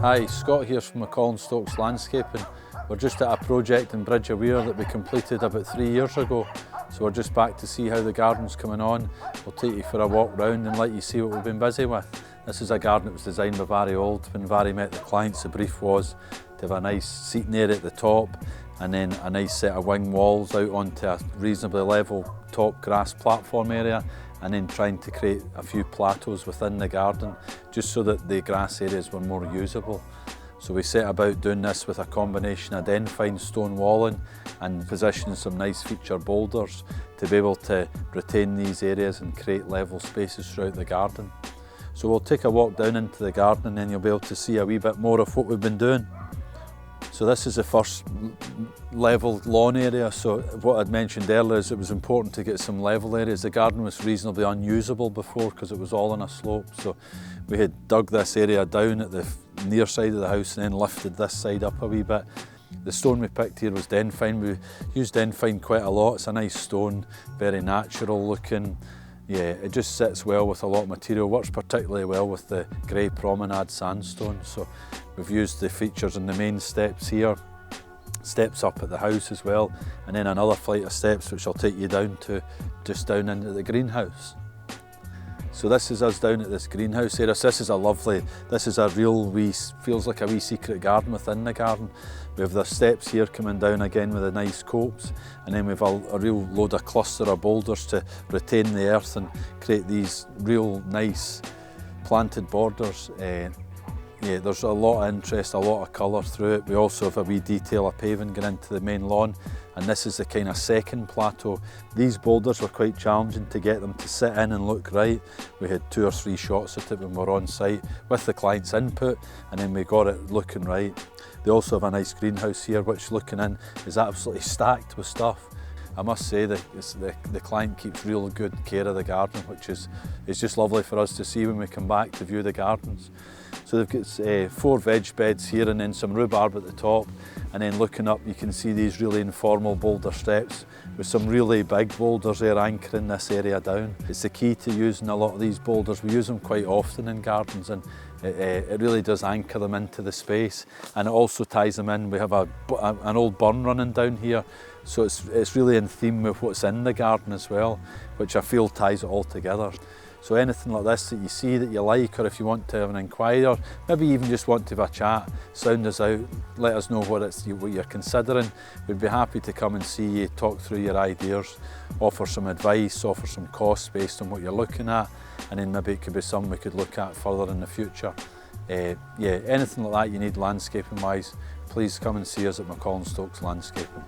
Hi, Scott here from MacColl and Stokes Landscaping. We're just at a project in Bridge of Weir that we completed about 3 years ago. So we're just back to see how the garden's coming on. We'll take you for a walk round and let you see what we've been busy with. This is a garden that was designed by Barry Old. When Barry met the clients, the brief was to have a nice seating area at the top and then a nice set of wing walls out onto a reasonably level top grass platform area, and then trying to create a few plateaus within the garden just so that the grass areas were more usable. So we set about doing this with a combination of then fine stone walling and positioning some nice feature boulders to be able to retain these areas and create level spaces throughout the garden. So we'll take a walk down into the garden and then you'll be able to see a wee bit more of what we've been doing. So this is the first level lawn area. So what I'd mentioned earlier is it was important to get some level areas. The garden was reasonably unusable before because it was all on a slope. So we had dug this area down at the near side of the house and then lifted this side up a wee bit. The stone we picked here was denfine. We used denfine quite a lot. It's a nice stone, very natural looking. Yeah, it just sits well with a lot of material, works particularly well with the grey promenade sandstone. So we've used the features in the main steps here, steps up at the house as well, and then another flight of steps which I'll take you down to, just down into the greenhouse. So this is us down at this greenhouse area. So this is a real feels like a wee secret garden within the garden. We have the steps here coming down again with the nice copes, and then we have a real load of cluster of boulders to retain the earth and create these real nice planted borders. Yeah, there's a lot of interest, a lot of colour through it. We also have a wee detail of paving going into the main lawn, and this is the kind of second plateau. These boulders were quite challenging to get them to sit in and look right. We had 2 or 3 shots at it when we were on site with the client's input, and then we got it looking right. They also have a nice greenhouse here which, looking in, is absolutely stacked with stuff. I must say that the client keeps real good care of the garden, which is just lovely for us to see when we come back to view the gardens. So they've got 4 veg beds here and then some rhubarb at the top, and then looking up you can see these really informal boulder steps with some really big boulders there anchoring this area down. It's the key to using a lot of these boulders. We use them quite often in gardens, and it really does anchor them into the space, and it also ties them in. We have an old burn running down here, so it's really in theme with what's in the garden as well, which I feel ties it all together. So anything like this that you see that you like, or if you want to have an inquiry, or maybe even just want to have a chat, sound us out, let us know what you're considering. We'd be happy to come and see you, talk through your ideas, offer some advice, offer some costs based on what you're looking at, and then maybe it could be something we could look at further in the future. Yeah, anything like that you need landscaping wise, please come and see us at MacColl and Stokes Landscaping.